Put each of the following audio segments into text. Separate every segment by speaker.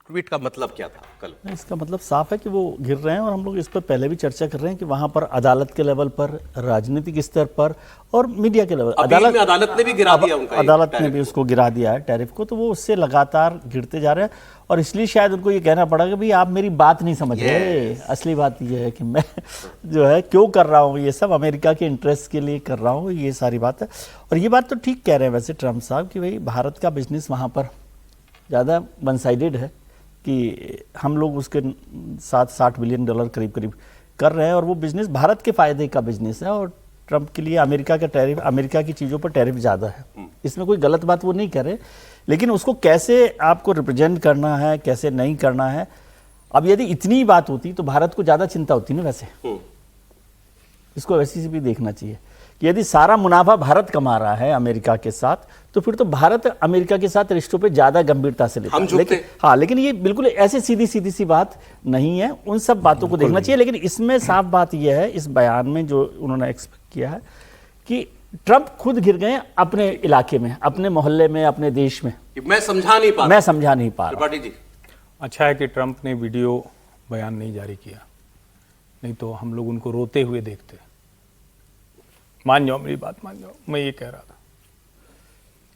Speaker 1: Tweet का मतलब क्या था कल?
Speaker 2: इसका मतलब साफ है कि वो गिर रहे हैं, और हम लोग इस पर पहले भी चर्चा कर रहे हैं कि वहां पर अदालत के लेवल पर, राजनीतिक स्तर पर और मीडिया के लेवल,
Speaker 1: अदालत ने भी गिरा दिया उनका,
Speaker 2: अदालत ने भी उसको गिरा दिया है टैरिफ को, तो वो उससे लगातार गिरते जा रहे हैं। और इसलिए शायद उनको ये कहना पड़ा कि भाई आप मेरी बात नहीं समझ रहे। असली बात ये है कि मैं जो है क्यों कर रहा हूँ ये सब, अमेरिका के इंटरेस्ट के लिए कर रहा हूँ, ये सारी बात है। और ये बात तो ठीक कह रहे हैं वैसे ट्रम्प साहब कि भाई भारत का बिजनेस वहाँ पर ज़्यादा वन साइडेड है, कि हम लोग उसके साथ $60 बिलियन करीब करीब कर रहे हैं, और वो बिजनेस भारत के फायदे का बिजनेस है। और ट्रंप के लिए अमेरिका का टैरिफ, अमेरिका की चीज़ों पर टैरिफ ज़्यादा है, इसमें कोई गलत बात वो नहीं कह रहे, लेकिन उसको कैसे आपको रिप्रेजेंट करना है, कैसे नहीं करना है। अब यदि इतनी बात होती तो भारत को ज़्यादा चिंता होती ना, वैसे इसको वैसे से भी देखना चाहिए कि यदि सारा मुनाफा भारत कमा रहा है अमेरिका के साथ, तो फिर तो भारत अमेरिका के साथ रिश्तों पे ज्यादा गंभीरता से लेता है। लेकिन हाँ, लेकिन ये बिल्कुल ऐसे सीधी सी बात नहीं है, उन सब बातों को देखना चाहिए। लेकिन इसमें साफ बात यह है, इस बयान में जो उन्होंने एक्सपेक्ट किया है कि ट्रंप खुद गिर गए अपने इलाके में, अपने मोहल्ले में, अपने देश में।
Speaker 1: मैं समझा नहीं पा रहा।
Speaker 3: जी। अच्छा है कि ट्रंप ने वीडियो बयान नहीं जारी किया, नहीं तो हम लोग उनको रोते हुए देखते। मान जाओ मेरी बात, मान जाओ, मैं ये कह रहा था,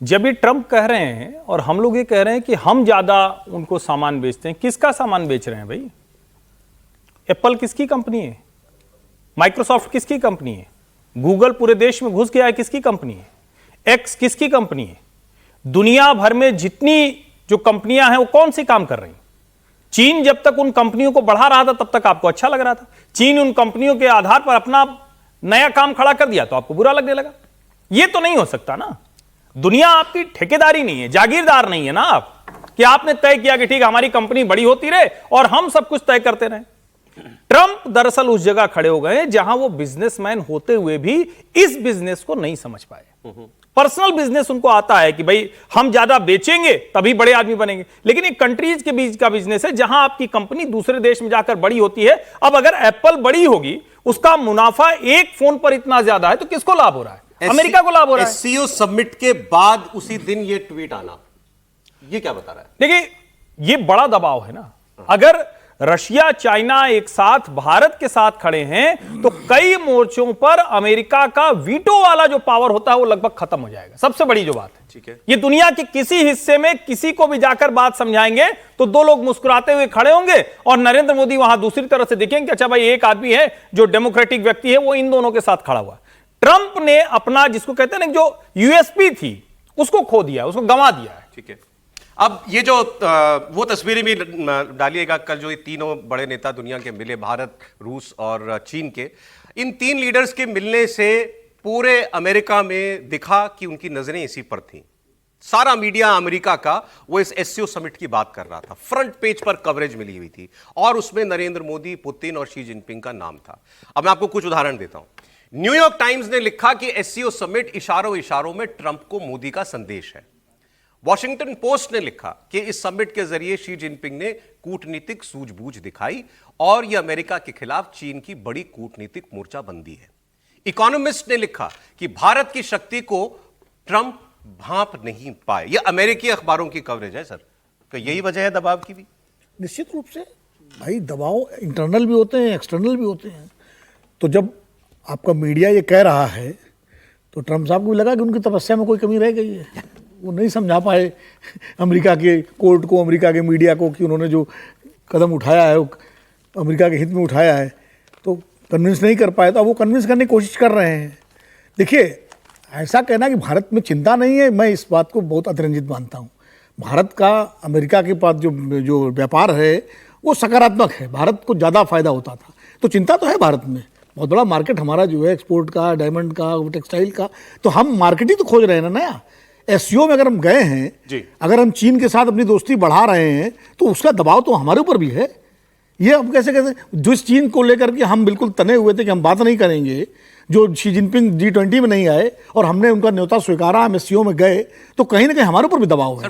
Speaker 3: जब ये ट्रंप कह रहे हैं और हम लोग ये कह रहे हैं कि हम ज्यादा उनको सामान बेचते हैं, किसका सामान बेच रहे हैं भाई? एप्पल किसकी कंपनी है? माइक्रोसॉफ्ट किसकी कंपनी है? गूगल पूरे देश में घुस गया है, किसकी कंपनी है? एक्स किसकी कंपनी है? दुनिया भर में जितनी जो कंपनियां हैं वो कौन सी काम कर रही? चीन जब तक उन कंपनियों को बढ़ा रहा था तब तक आपको अच्छा लग रहा था। चीन उन कंपनियों के आधार पर अपना नया काम खड़ा कर दिया तो आपको बुरा लगने लगा। यह तो नहीं हो सकता ना। दुनिया आपकी ठेकेदारी नहीं है, जागीरदार नहीं है ना आप, कि आपने तय किया कि ठीक है हमारी कंपनी बड़ी होती रहे और हम सब कुछ तय करते रहे। ट्रंप दरअसल उस जगह खड़े हो गए जहां वो बिजनेसमैन होते हुए भी इस बिजनेस को नहीं समझ पाए। पर्सनल बिजनेस उनको आता है कि भाई हम ज्यादा बेचेंगे तभी बड़े आदमी बनेंगे, लेकिन एक कंट्रीज के बीच का बिजनेस है जहां आपकी कंपनी दूसरे देश में जाकर बड़ी होती है। अब अगर एप्पल बड़ी होगी, उसका मुनाफा एक फोन पर इतना ज्यादा है, तो किसको लाभ हो रहा है? अमेरिका को लाभ हो रहा है।
Speaker 1: एससीओ समिट के बाद उसी दिन ये ट्वीट आना, ये क्या बता रहा है?
Speaker 3: देखिए, ये बड़ा दबाव है ना। अगर रशिया चाइना एक साथ भारत के साथ खड़े हैं तो कई मोर्चों पर अमेरिका का वीटो वाला जो पावर होता है वो लगभग खत्म हो जाएगा। सबसे बड़ी जो बात है,
Speaker 1: ठीक है,
Speaker 3: ये दुनिया के किसी हिस्से में किसी को भी जाकर बात समझाएंगे तो दो लोग मुस्कुराते हुए खड़े होंगे और नरेंद्र मोदी वहां दूसरी तरफ से दिखेंगे, अच्छा भाई एक आदमी है जो डेमोक्रेटिक व्यक्ति है, वो इन दोनों के साथ खड़ा हुआ। ट्रंप ने अपना जिसको कहते हैं ना जो यूएसपी थी उसको खो दिया, उसको गंवा दिया है।
Speaker 1: ठीक है, अब ये जो वो तस्वीरें भी डालिएगा, कल जो ये तीनों बड़े नेता दुनिया के मिले, भारत, रूस और चीन के, इन तीन लीडर्स के मिलने से पूरे अमेरिका में दिखा कि उनकी नजरें इसी पर थीं। सारा मीडिया अमेरिका का वो इस एससीओ समिट की बात कर रहा था, फ्रंट पेज पर कवरेज मिली हुई थी और उसमें नरेंद्र मोदी, पुतिन और शी जिनपिंग का नाम था। अब मैं आपको कुछ उदाहरण देता हूं। न्यूयॉर्क टाइम्स ने लिखा कि एससीओ समिट इशारों इशारों में ट्रंप को मोदी का संदेश है। वॉशिंगटन पोस्ट ने लिखा कि इस समिट के जरिए शी जिनपिंग ने कूटनीतिक सूझबूझ दिखाई और यह अमेरिका के खिलाफ चीन की बड़ी कूटनीतिक मोर्चाबंदी है। इकोनॉमिस्ट ने लिखा कि भारत की शक्ति को ट्रंप भांप नहीं पाए। यह अमेरिकी अखबारों की कवरेज है सर, तो यही वजह है दबाव की भी?
Speaker 4: निश्चित रूप से भाई, दबाव इंटरनल भी होते हैं, एक्सटर्नल भी होते हैं। तो जब आपका मीडिया ये कह रहा है तो ट्रंप साहब को भी लगा कि उनकी तपस्या में कोई कमी रह गई है। वो नहीं समझा पाए अमेरिका के कोर्ट को, अमेरिका के मीडिया को कि उन्होंने जो कदम उठाया है वो अमेरिका के हित में उठाया है, तो कन्विंस नहीं कर पाए। तो वो कन्विंस करने की कोशिश कर रहे हैं। देखिए, ऐसा कहना कि भारत में चिंता नहीं है, मैं इस बात को बहुत अतिरंजित मानता हूँ। भारत का अमेरिका के पास जो व्यापार है वो सकारात्मक है, भारत को ज़्यादा फायदा होता था। तो चिंता तो है भारत में, बहुत बड़ा मार्केट हमारा जो है एक्सपोर्ट का, डायमंड का, टेक्सटाइल का, तो हम मार्केट ही तो खोज रहे हैं ना नया। एससीओ में अगर हम गए हैं, अगर हम चीन के साथ अपनी दोस्ती बढ़ा रहे हैं तो उसका दबाव तो हमारे ऊपर भी है। ये हम कैसे जिस चीन को लेकर के हम बिल्कुल तने हुए थे कि हम बात नहीं करेंगे, जो शी जिनपिंग G20 में नहीं आए और हमने उनका न्योता स्वीकारा, हम एससीओ में गए, तो कहीं ना कहीं हमारे ऊपर भी दबाव है।